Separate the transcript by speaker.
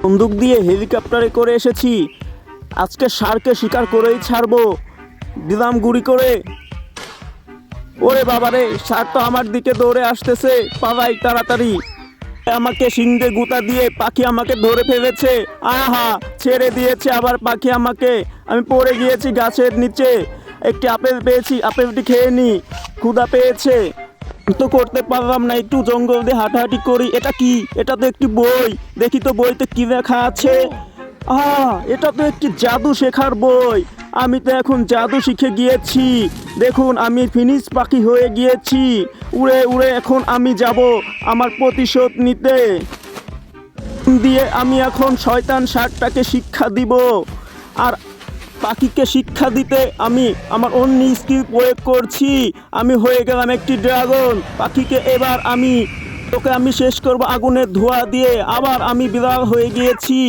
Speaker 1: বন্দুক দিয়ে হেলিকপ্টারে করে এসেছি। আজকে ষাঁড়কে শিকার করেই ছাড়বো, দিলাম গুড়ি করে। ওরে বাবারে, ষাঁড় তো আমার দিকে দৌড়ে আসতেছে, পালাই তাড়াতাড়ি। আমাকে শিংয়ে গুঁতা দিয়ে পাখি আমাকে ধরে ফেলেছে। আহা, ছেড়ে দিয়েছে আবার পাখি আমাকে। আমি পড়ে গিয়েছি গাছের নিচে। একটি আপেল পেয়েছি, আপেলটি খেয়ে নি, ক্ষুধা পেয়েছে। তো করতে পারলাম না, একটু জঙ্গল দিয়ে হাঁটাহাঁটি করি। এটা কি? এটা তো একটি বই, দেখি তো বইতে কি লেখা আছে। এটা তো একটি জাদু শেখার বই। আমি তো এখন জাদু শিখে গিয়েছি। দেখুন, আমি ফিনিশ পাখি হয়ে গিয়েছি। উড়ে উড়ে এখন আমি যাব আমার প্রতিশোধ নিতে। দিয়ে আমি এখন শয়তান ষাঁড়টাকে শিক্ষা দিব। আর পাখিকে শিক্ষা দিতে আমি আমার অন্য স্কিল প্রয়োগ করছি। আমি হয়ে গেলাম একটি ড্রাগন। পাখিকে এবার আমি তোকে শেষ করব আগুনের ধোঁয়া দিয়ে। আবার আমি বিড়াল হয়ে গিয়েছি।